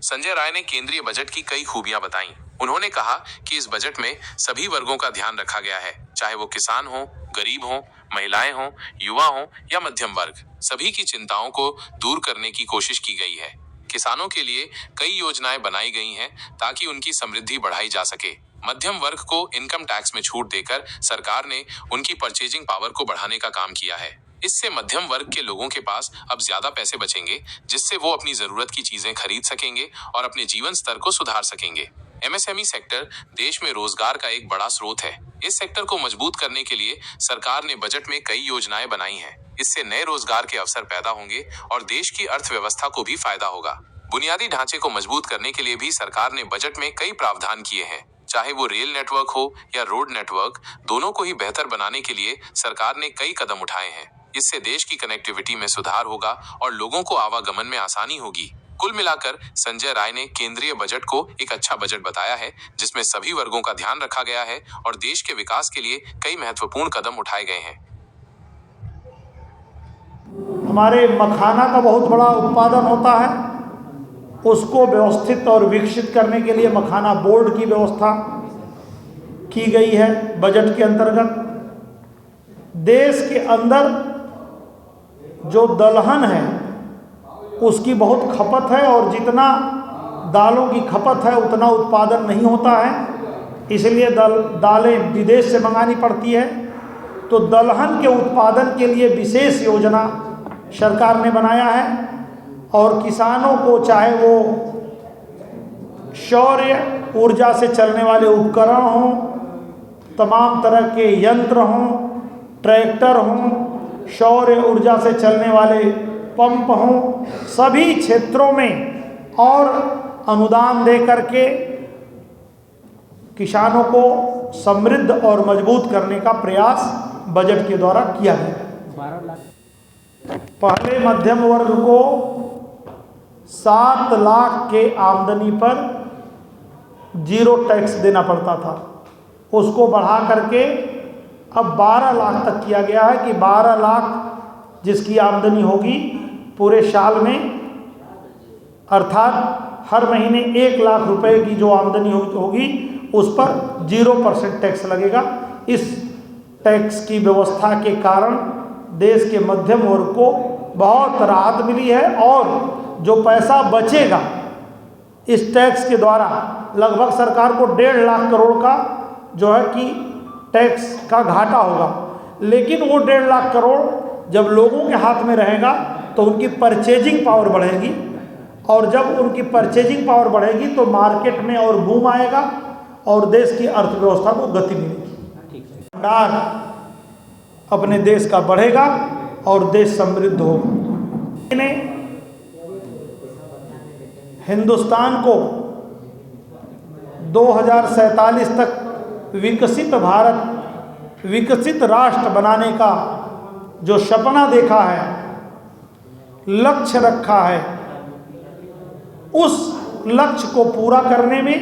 संजय राय ने केंद्रीय बजट की कई खूबियां बताई। उन्होंने कहा कि इस बजट में सभी वर्गों का ध्यान रखा गया है, चाहे वो किसान हो, गरीब हो, महिलाएं हो, युवा हो या मध्यम वर्ग। सभी की चिंताओं को दूर करने की कोशिश की गई है। किसानों के लिए कई योजनाएं बनाई गई हैं ताकि उनकी समृद्धि बढ़ाई जा सके। मध्यम वर्ग को इनकम टैक्स में छूट देकर सरकार ने उनकी परचेजिंग पावर को बढ़ाने का काम किया है। इससे मध्यम वर्ग के लोगों के पास अब ज्यादा पैसे बचेंगे, जिससे वो अपनी जरूरत की चीजें खरीद सकेंगे और अपने जीवन स्तर को सुधार सकेंगे। एमएसएमई सेक्टर देश में रोजगार का एक बड़ा स्रोत है। इस सेक्टर को मजबूत करने के लिए सरकार ने बजट में कई योजनाएं बनाई हैं। इससे नए रोजगार के अवसर पैदा होंगे और देश की अर्थव्यवस्था को भी फायदा होगा। बुनियादी ढांचे को मजबूत करने के लिए भी सरकार ने बजट में कई प्रावधान किए हैं। चाहे वो रेल नेटवर्क हो या रोड नेटवर्क, दोनों को ही बेहतर बनाने के लिए सरकार ने कई कदम उठाए हैं। इससे देश की कनेक्टिविटी में सुधार होगा और लोगों को आवागमन में आसानी होगी। कुल मिलाकर संजय राय ने केंद्रीय बजट को एक अच्छा बजट बताया है, जिसमें सभी वर्गों का ध्यान रखा गया है और देश के विकास के लिए कई महत्वपूर्ण कदम उठाए गए हैं। हमारे मखाना का बहुत बड़ा उत्पादन होता है, उसको व्यवस्थित और विकसित करने के लिए मखाना बोर्ड की व्यवस्था की गई है बजट के अंतर्गत। देश के अंदर जो दलहन है उसकी बहुत खपत है और जितना दालों की खपत है उतना उत्पादन नहीं होता है, इसलिए दालें विदेश से मंगानी पड़ती है। तो दलहन के उत्पादन के लिए विशेष योजना सरकार ने बनाया है और किसानों को चाहे वो सौर ऊर्जा से चलने वाले उपकरण हों, तमाम तरह के यंत्र हों, ट्रैक्टर हों, सौर ऊर्जा से चलने वाले पंप हों, सभी क्षेत्रों में और अनुदान दे करके किसानों को समृद्ध और मजबूत करने का प्रयास बजट के द्वारा किया गया। पहले मध्यम वर्ग को 7 लाख के आमदनी पर 0 टैक्स देना पड़ता था, उसको बढ़ा करके अब 12 लाख तक किया गया है कि 12 लाख जिसकी आमदनी होगी पूरे साल में, अर्थात हर महीने 1 लाख रुपए की जो आमदनी होगी उस पर 0% टैक्स लगेगा। इस टैक्स की व्यवस्था के कारण देश के मध्यम वर्ग को बहुत राहत मिली है और जो पैसा बचेगा इस टैक्स के द्वारा, लगभग सरकार को 1.5 लाख करोड़ का जो है कि टैक्स का घाटा होगा, लेकिन वो 1.5 लाख करोड़ जब लोगों के हाथ में रहेगा तो उनकी परचेजिंग पावर बढ़ेगी और जब उनकी परचेजिंग पावर बढ़ेगी तो मार्केट में और बूम आएगा और देश की अर्थव्यवस्था को गति मिलेगी। भंडार अपने देश का बढ़ेगा और देश समृद्ध होगा। हिंदुस्तान को 2047 तक विकसित भारत, विकसित राष्ट्र बनाने का जो सपना देखा है, लक्ष्य रखा है, उस लक्ष्य को पूरा करने में,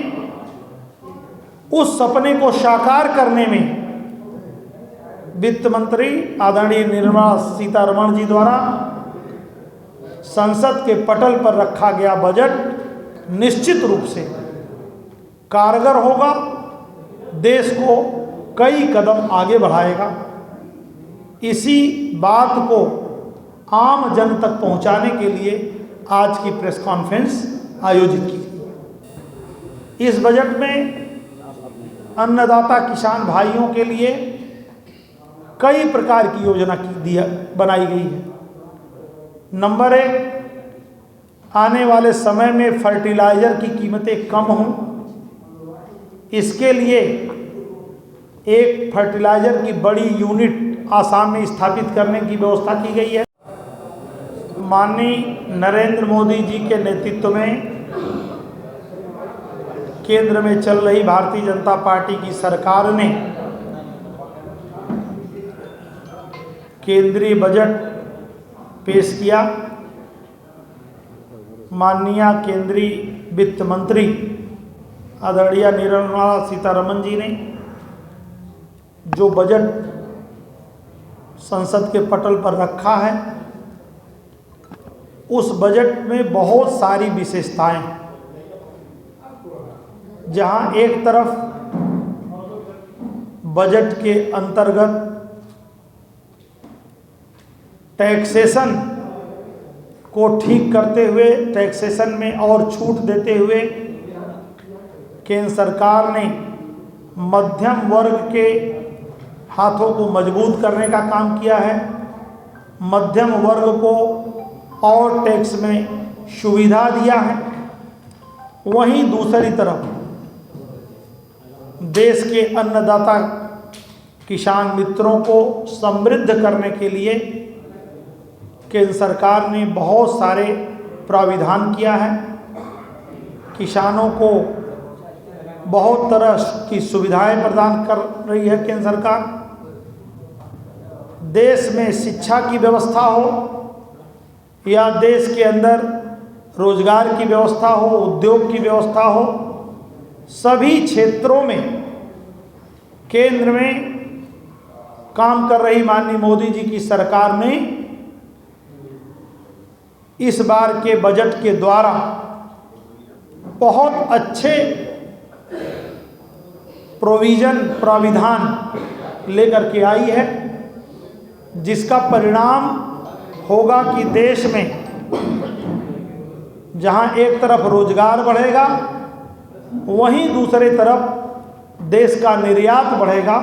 उस सपने को साकार करने में वित्त मंत्री आदरणीय निर्मला सीतारमण जी द्वारा संसद के पटल पर रखा गया बजट निश्चित रूप से कारगर होगा, देश को कई कदम आगे बढ़ाएगा। इसी बात को आम जन तक पहुंचाने के लिए आज की प्रेस कॉन्फ्रेंस आयोजित की गई। इस बजट में अन्नदाता किसान भाइयों के लिए कई प्रकार की योजना बनाई गई है। नंबर 1, आने वाले समय में फर्टिलाइज़र की कीमतें कम हों, इसके लिए एक फर्टिलाइज़र की बड़ी यूनिट आसाम में स्थापित करने की व्यवस्था की गई है। माननीय नरेंद्र मोदी जी के नेतृत्व में केंद्र में चल रही भारतीय जनता पार्टी की सरकार ने केंद्रीय बजट पेश किया। माननीय केंद्रीय वित्त मंत्री आदरणीय निर्मला सीतारमण जी ने जो बजट संसद के पटल पर रखा है, उस बजट में बहुत सारी विशेषताएं हैं। जहां एक तरफ बजट के अंतर्गत टैक्सेशन को ठीक करते हुए, टैक्सेशन में और छूट देते हुए केंद्र सरकार ने मध्यम वर्ग के हाथों को मजबूत करने का काम किया है, मध्यम वर्ग को और टैक्स में सुविधा दिया है। वहीं दूसरी तरफ देश के अन्नदाता किसान मित्रों को समृद्ध करने के लिए केंद्र सरकार ने बहुत सारे प्राविधान किया है। किसानों को बहुत तरह की सुविधाएं प्रदान कर रही है केंद्र सरकार। देश में शिक्षा की व्यवस्था हो या देश के अंदर रोजगार की व्यवस्था हो, उद्योग की व्यवस्था हो, सभी क्षेत्रों में केंद्र में काम कर रही माननीय मोदी जी की सरकार ने इस बार के बजट के द्वारा बहुत अच्छे प्राविधान लेकर के आई है, जिसका परिणाम होगा कि देश में जहां एक तरफ रोजगार बढ़ेगा, वहीं दूसरी तरफ देश का निर्यात बढ़ेगा